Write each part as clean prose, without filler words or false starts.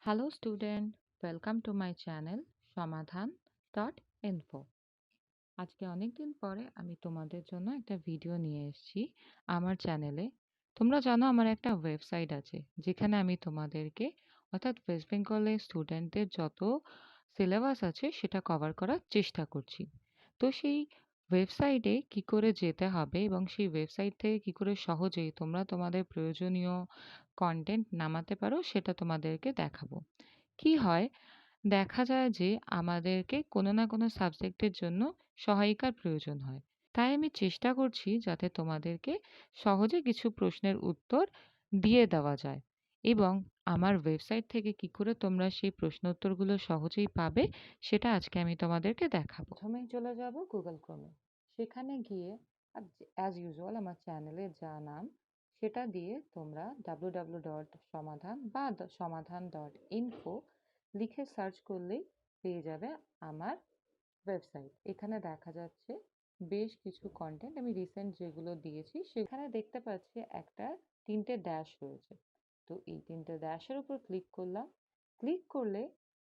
Hello student, welcome to my channel Somadhan.info. আজকে অনেকদিন পরে আমি তোমাদের জন্য একটা ভিডিও নিয়ে এসেছি আমার চ্যানেলে। তোমরা জানো আমার একটা ওয়েবসাইট আছে যেখানে আমি তোমাদেরকে অর্থাৎ ওয়েস্ট বেঙ্গলের স্টুডেন্টদের যত সিলেবাস আছে সেটা কভার করার চেষ্টা করছি। তো সেই ওয়েবসাইটে কি করে যেতে হবে এবং সেই ওয়েবসাইট থেকে কি করে সহজেই তোমরা তোমাদের প্রয়োজনীয় কন্টেন্ট নামাতে পারো সেটা তোমাদেরকে দেখাবো। কি হয়, দেখা যায় যে আমাদেরকে কোনো না কোনো সাবজেক্টের জন্য সহায়িকার প্রয়োজন হয়। তাই আমি চেষ্টা করছি যাতে তোমাদেরকে সহজে কিছু প্রশ্নের উত্তর দিয়ে দেওয়া যায় এবং আমার ওয়েবসাইট থেকে কি করে তোমরা সেই প্রশ্ন উত্তরগুলো সহজেই পাবে সেটা আজকে আমি তোমাদেরকে দেখাবো। প্রথমেই চলে যাব গুগল ক্রোমে। সেখানে গিয়ে অ্যাজ ইউজুয়াল আমার চ্যানেলের যা নাম সেটা দিয়ে তোমরা www.সমাধান বা সমাধান.info লিখে সার্চ করলেই পেয়ে যাবে আমার ওয়েবসাইট। এখানে দেখা যাচ্ছে বেশ কিছু কন্টেন্ট আমি রিসেন্ট যেগুলো দিয়েছি সেখানে দেখতে পাচ্ছি একটা তিনটে ড্যাশ রয়েছে। তো এই তিনটে ড্যাশের উপর ক্লিক করলাম। ক্লিক করলে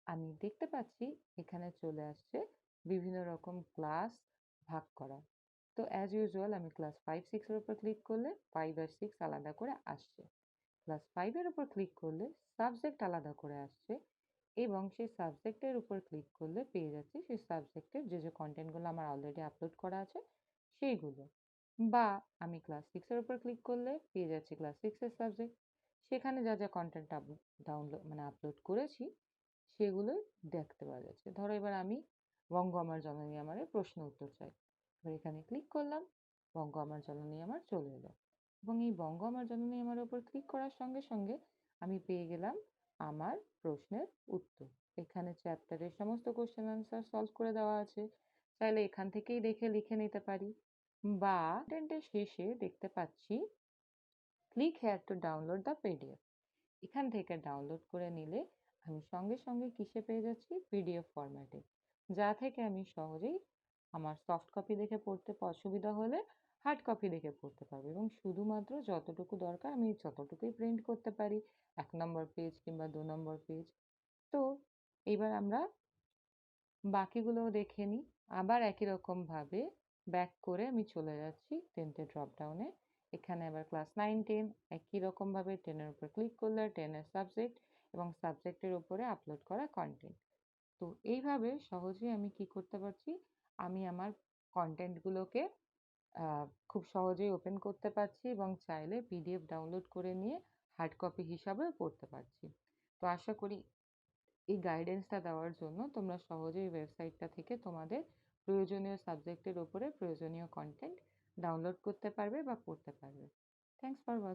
আমি দেখতে পাচ্ছি এখানে চলে আসছে বিভিন্ন রকম ক্লাস ভাগ করা। তো অ্যাজ ইউজুয়াল আমি ক্লাস 5-6 এর উপর ক্লিক করলে 5 আর 6 আলাদা করে আসছে। ক্লাস 5 এর উপর ক্লিক করলে সাবজেক্ট আলাদা করে আসছে এবং সেই সাবজেক্টের উপর ক্লিক করলে পেয়ে যাচ্ছি সেই সাবজেক্টের যে কন্টেন্টগুলো আমার অলরেডি আপলোড করা আছে সেইগুলো। বা আমি ক্লাস 6 এর উপর ক্লিক করলে পেয়ে যাচ্ছি ক্লাস 6 এর সাবজেক্ট, সেখানে যা যা কন্টেন্ট ডাউনলোড আপলোড করেছি সেগুলোই দেখতে পাওয়া যাচ্ছে। ধরো এবার আমি বঙ্গ আমার জননী আমারে প্রশ্ন উত্তর চাই। এবার এখানে ক্লিক করলাম, বঙ্গ আমার জননী আমার চলে এলো এবং এই বঙ্গ আমার জননী আমার উপর ক্লিক করার সঙ্গে সঙ্গে আমি পেয়ে গেলাম আমার প্রশ্নের উত্তর। এখানে চ্যাপ্টারের সমস্ত কোশ্চেন আনসার সলভ করে দেওয়া আছে, চাইলে এখান থেকেই দেখে লিখে নিতে পারি। বা কন্টেন্টের শেষে দেখতে পাচ্ছি click here to download the PDF. এখান থেকে ডাউনলোড করে নিলে আমি সঙ্গে সঙ্গে কিসে পেয়ে যাচ্ছি, পিডিএফ ফরম্যাটে, যা থেকে আমি সহজেই আমার সফট কপি দেখে পড়তে অসুবিধা হলে হার্ড কপি দেখে পড়তে পারবো এবং শুধুমাত্র যতটুকু দরকার আমি যতটুকুই প্রিন্ট করতে পারি, 1 নম্বর পেজ কিংবা 2 নম্বর পেজ। তো এইবার আমরা বাকিগুলোও দেখে নিই। আবার একই রকমভাবে ব্যাক করে আমি চলে যাচ্ছি 10th ড্রপ ডাউনে। এখানে আবার ক্লাস 9-10 একই রকমভাবে 10 এর উপর ক্লিক করলে 10 এর সাবজেক্ট এবং সাবজেক্টের উপরে আপলোড করা কন্টেন্ট। তো এইভাবে সহজেই আমি কি করতে পারছি, আমি আমার কন্টেন্টগুলোকে খুব সহজেই ওপেন করতে পারছি এবং চাইলে পিডিএফ ডাউনলোড করে নিয়ে হার্ড কপি হিসাবেও পড়তে পারছি। তো আশা করি এই গাইডেন্সটা দেওয়ার জন্য তোমরা সহজেই ওয়েবসাইটটা থেকে তোমাদের প্রয়োজনীয় সাবজেক্টের উপরে প্রয়োজনীয় কন্টেন্ট ডাউনলোড করতে পারবে বা পড়তে পারবে। Thanks for watching.